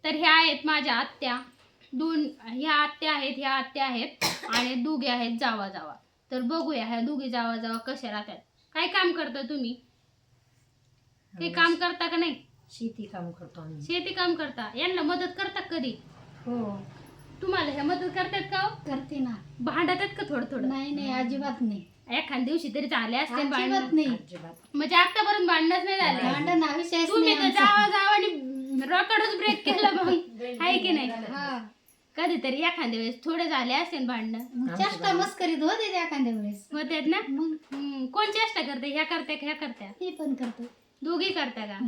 तर ह्या आहेत माझ्या आत्या, ह्या आत्या आहेत आणि दोघे आहेत जावा. तर बघूया ह्या दोघी जावा कशा राहतात. काय काम करता तुम्ही? काही काम करता का नाही? शेती काम करतो आम्ही. शेती काम करता. यांना मदत करता कधी? हो. तुम्हाला ह्या मदत करतात का? करते ना. भांडतात का थोडं? नाही अजिबात नाही. एखाद दिवशी तरी झाले असते अजिबात भांडण. नाही. अजिबात. म्हणजे आतापर्यंत भांडणच नाही झाले. भांडण हा विषयच तुम्ही नाही तर आमचा. जावानी रॉकेटच ब्रेक केला मग आहे की नाही? हा. कधीतरी एखाद्या वेळेस थोडे झाले असते भांडणं. मग चेष्टा मस्करीत होते त्या एखाद्या वेळेस. होतात ना? मग कोण चेष्टा करते? ह्या करत्या हे पण करतो. दोघी करता का?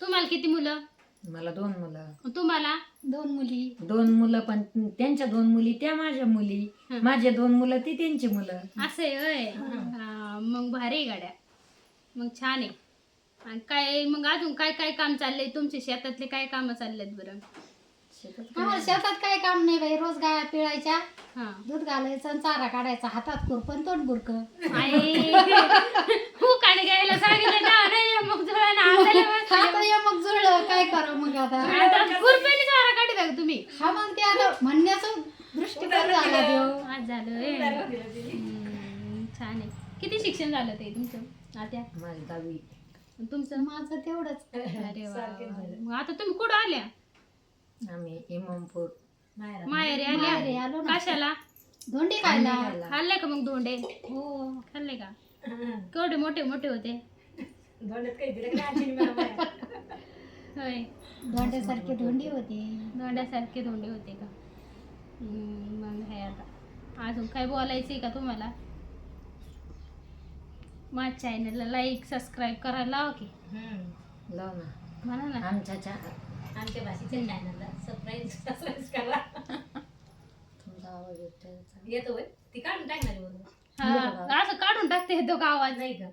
तुम्हाला किती मुलं? मला 2 मुलं. तुम्हाला? 2 मुली. 2 मुलं पण त्यांच्या 2 मुली त्या माझ्या मुली. माझे 2 मुलं ती त्यांची मुलं. असं आहे होय. हा, मग भारी गाड्या. मग छान आहे. आणि काय मग अजून काय काय काम चाललंय तुमचे? शेतातले काय काम चाललेत बरं? आम्हाला शेतात काय काम नाही बाई. रोज गाया पिळायच्या, हा. दूध घालायचं आणि चारा काढायचा. हातात खुरपण तोंड बुरक. काढे घ्यायला सांगितलं ना, नाही मग जुळायला हाताला बसलं. आता या मग जुळलं काय करा मग आता. आता खुरप्याने चारा काढता का तुम्ही? हा मग ते आता म्हणण्याचं दृष्टिकोन झाला देव. आज झालं होय. छान आहे. किती शिक्षण झालं ते तुमचं आत्या? माझी 10वी. तुमचं? माझं तेवढंच. अरे वा. मग आता तुम्ही कुठं आल्या? आम्ही इमामपूर माहेरी माहेरी आल्या? आलो ना. कशाला? धोंडी खायला. खाल्ले का मग धोंडे? हो. खाल्ले का? केवढे मोठे होते? होय. धोंड्यासारखे धोंडी होते. धोंड्यासारखे धोंडे होते का? मग हे आता अजून काय बोलायचंय का तुम्हाला? माझ्या चॅनलला लाईक सबस्क्राईब करायला लावा की. लाव ना. म्हणा ना. आमच्या भाषेच्या चॅनलला सबस्क्राईब करा. तुमचा आवाज येतो ती काढून टाकणार. हा, असं काढून टाकते तो का आवाज? नाही का?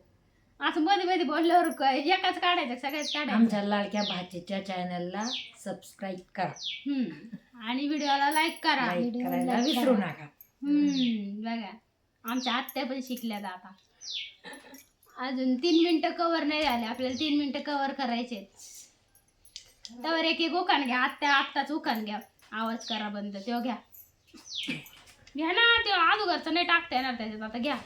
असं मध्ये बोलल्यावर एकाच काढायचं, सगळ्याच काढायचं. आमच्या लाडक्या भाचीच्या चॅनलला सबस्क्राईब करा. आणि व्हिडिओला लाईक करा. लाईक करायला विसरू नका. बघा आमच्या आत्या पण शिकल्यात आता. अजून 3 मिनिटं कव्हर नाही झाले. आपल्याला 3 मिनिटं कव्हर करायचे. तर एक उखाण घ्या. आत्ताच उखाण घ्या. आवाज करा बंद. तेव्हा घ्या ना. ते अगोदरचं नाही टाकता येणार त्याच्यात. आता घ्या.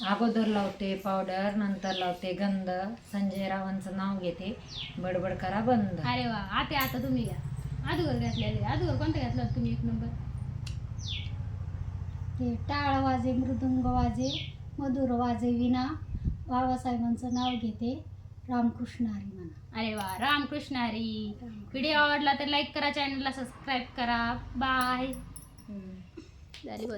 अगोदर लावते पावडर, नंतर लावते गंध. संजय रावांचं नाव घेते. बडबड करा बंद. अरे वा. आता तुम्ही घ्या. अगोदर घातलेले. अगोदर कोणतं घातलं तुम्ही 1 नंबर? ते टाळ वाजे, मृदुंग वाजे, मधुर वाजे विना. बाबासाहेबांचं नाव घेते. रामकृष्ण हरी म्हणा. अरे वा. रामकृष्ण हरी. व्हिडिओ आवडला तर लाईक करा, चॅनलला सबस्क्राईब करा. बाय. झाली.